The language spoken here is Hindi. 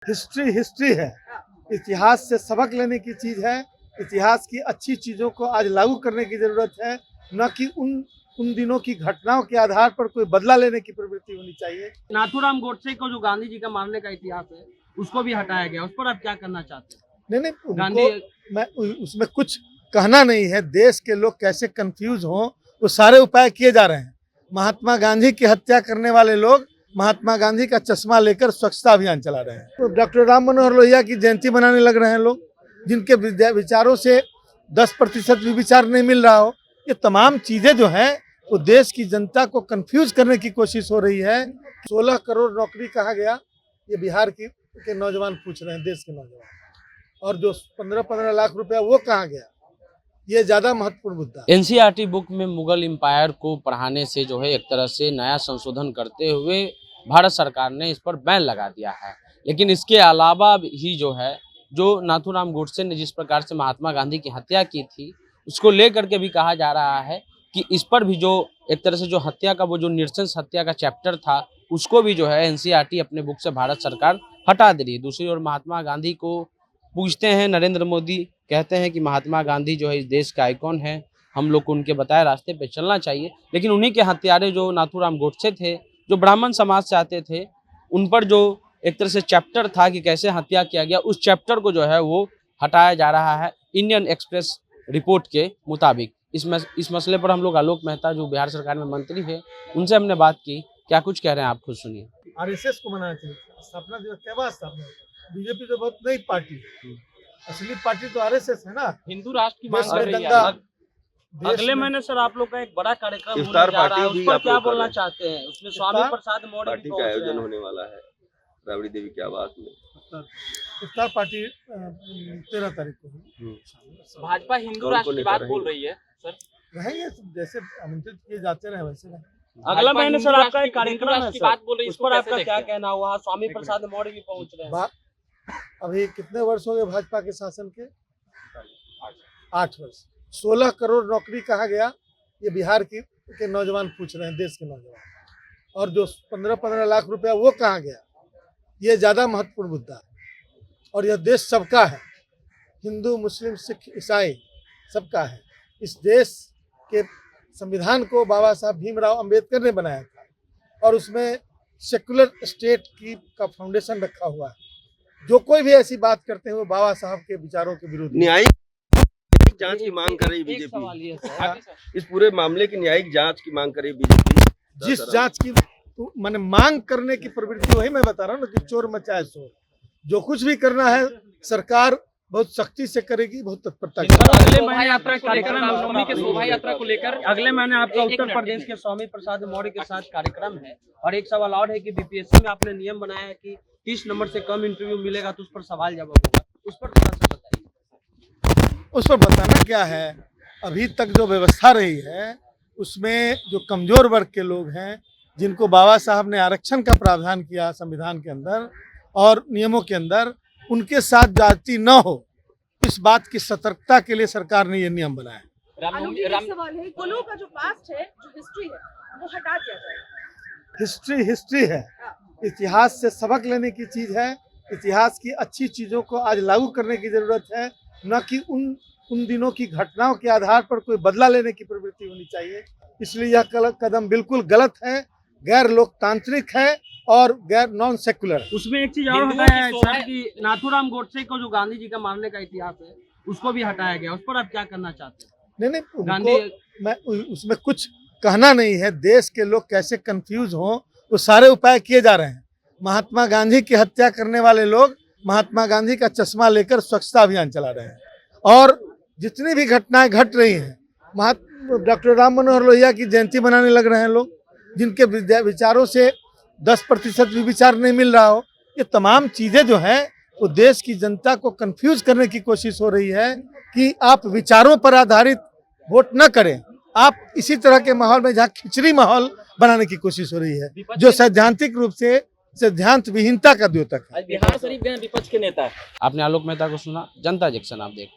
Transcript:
हिस्ट्री हिस्ट्री है। इतिहास से सबक लेने की चीज है। इतिहास की अच्छी चीजों को आज लागू करने की जरूरत है, न कि उन दिनों की घटनाओं के आधार पर कोई बदला लेने की प्रवृत्ति होनी चाहिए। नाथूराम गोडसे को जो गांधी जी का मारने का इतिहास है उसको भी हटाया गया, उस पर आप क्या करना चाहते हैं? नहीं, गांधी मैं उसमें कुछ कहना नहीं है। देश के लोग कैसे कंफ्यूज हों, वो सारे उपाय किए जा रहे हैं। महात्मा गांधी की हत्या करने वाले लोग महात्मा गांधी का चश्मा लेकर स्वच्छता अभियान चला रहे हैं। तो डॉक्टर राम मनोहर लोहिया की जयंती मनाने लग रहे हैं लोग, जिनके विचारों से 10% भी विचार नहीं मिल रहा हो। ये तमाम चीजें जो हैं वो देश की जनता को कंफ्यूज करने की कोशिश हो रही है। 16 करोड़ नौकरी कहा गया, ये बिहार के नौजवान पूछ रहे हैं, देश के नौजवान। और जो 15-15 लाख रुपया वो कहाँ गया, ये ज्यादा महत्वपूर्ण मुद्दा। एनसीईआरटी बुक में मुगल एम्पायर को पढ़ाने से जो है एक तरह से नया संशोधन करते हुए भारत सरकार ने इस पर बैन लगा दिया है। लेकिन इसके अलावा ही जो है, जो नाथूराम गोडसे ने जिस प्रकार से महात्मा गांधी की हत्या की थी, उसको लेकर के भी कहा जा रहा है कि इस पर भी जो एक तरह से जो हत्या का वो जो नृशंस हत्या का चैप्टर था उसको भी जो है एनसीईआरटी अपने बुक से भारत सरकार हटा दे रही है। दूसरी ओर महात्मा गांधी को पूछते हैं नरेंद्र मोदी, कहते हैं कि महात्मा गांधी जो है इस देश का आइकॉन है, हम लोग को उनके बताए रास्ते पे चलना चाहिए। लेकिन उन्हीं के हत्यारे जो नाथूराम गोडसे थे, जो ब्राह्मण समाज से आते थे, उन पर जो एक तरह से चैप्टर था कि कैसे हत्या किया गया, उस चैप्टर को जो है वो हटाया जा रहा है। इंडियन एक्सप्रेस रिपोर्ट के मुताबिक इस मसले पर हम लोग आलोक मेहता जो बिहार सरकार में मंत्री है, उनसे हमने बात की। क्या कुछ कह रहे हैं आप खुद सुनिए। आरएसएस को मनाना चाहिए, स्थापना दिवस क्या बात स्थापना। बीजेपी तो बहुत नई पार्टी है, असली पार्टी तो आरएसएस है ना। हिंदू राष्ट्र की मांग कर रही है। अगले महीने सर आप लोग का एक बड़ा कार्यक्रम होने जा रहा है, उस पर क्या बोलना चाहते हैं? उसमें स्वामी प्रसाद मौर्य पार्टी का आयोजन होने वाला है राबड़ी देवी की आवास में। इफ्तार पार्टी 13 तारीख को। भाजपा हिंदू राष्ट्र की बात बोल रही है सर, रहेंगे जैसे आमंत्रित किए जाते रहे वैसे रहें। अगला महीने सर आपका एक कार्यक्रम है सर, उस पर आपका क्या कहना हुआ? स्वामी प्रसाद मौर्य भी पहुंच रहे हैं। अभी कितने वर्ष हो गए भाजपा के शासन के? 8 वर्ष। 16 करोड़ नौकरी कहा गया, ये बिहार के नौजवान पूछ रहे हैं, देश के नौजवान। और जो 15-15 लाख रुपया वो कहाँ गया, ये ज्यादा महत्वपूर्ण मुद्दा है। और यह देश सबका है, हिंदू मुस्लिम सिख ईसाई सबका है। इस देश के संविधान को बाबा साहब भीमराव अंबेडकर ने बनाया था, और उसमें सेकुलर स्टेट का फाउंडेशन रखा हुआ है। जो कोई भी ऐसी बात करते हैं वो बाबा साहब के विचारों के विरुद्ध। न्यायिक जांच की मांग कर रही बीजेपी, इस पूरे मामले की न्यायिक जांच की मांग कर रही बीजेपी। जिस जांच की मैंने मांग करने की प्रवृत्ति, वही मैं बता रहा हूँ ना कि चोर मचाए शोर। जो कुछ भी करना है सरकार बहुत सख्ती से करेगी, बहुत तत्परता। अगले महीने यात्रा कार्यक्रम है, स्वामी के शोभा यात्रा को लेकर अगले महीने आपका उत्तर प्रदेश के स्वामी प्रसाद मौर्य के साथ कार्यक्रम है। और एक सवाल और है कि बीपीएससी में आपने नियम बनाया है कि 30 नंबर से कम इंटरव्यू मिलेगा तो उस पर सवाल जवाब होगा, उस पर थोड़ा सा बताइए। उस पर बताना क्या है, अभी तक जो व्यवस्था रही है उसमें जो कमजोर वर्ग के लोग हैं, जिनको बाबा साहब ने आरक्षण का प्रावधान किया संविधान के अंदर और नियमों के अंदर, उनके साथ जाति न हो, इस बात की सतर्कता के लिए सरकार ने ये नियम बनाया। सवाल है, कुलों का जो पास्ट है, जो हिस्ट्री है, वो हटा दिया जाए। हिस्ट्री हिस्ट्री है। इतिहास से सबक लेने की चीज है। इतिहास की अच्छी चीजों को आज लागू करने की जरूरत है, न कि उन दिनों की घटनाओं के आधार पर कोई बदला लेने की प्रवृत्ति होनी चाहिए। इसलिए यह कदम बिल्कुल गलत है, गैर लोकतांत्रिक है और गैर नॉन सेकुलर। उसमें एक चीज और बताया है सर कि नाथूराम गोडसे को जो गांधी जी का मारने का इतिहास है उसको भी हटाया गया, उस पर आप क्या करना चाहते हैं? नहीं, गांधी मैं उसमें कुछ कहना नहीं है। देश के लोग कैसे कंफ्यूज हों, वो सारे उपाय किए जा रहे हैं। महात्मा गांधी की हत्या करने वाले लोग महात्मा गांधी का चश्मा लेकर स्वच्छता अभियान चला रहे हैं। और जितनी भी घटनाएं घट रही हैं, डॉक्टर राम मनोहर लोहिया की जयंती मनाने लग रहे हैं लोग, जिनके विचारों से 10% भी विचार नहीं मिल रहा हो। ये तमाम चीजें जो हैं वो देश की जनता को कंफ्यूज करने की कोशिश हो रही है कि आप विचारों पर आधारित वोट न करें। आप इसी तरह के माहौल में जहाँ खिचड़ी माहौल बनाने की कोशिश हो रही है, जो सैद्धांतिक रूप से सिद्धांत विहीनता का द्योतक है। बिहार शरीफ गए विपक्ष के नेता। आपने आलोक मेहता को सुना, जनता जंक्शन आप देख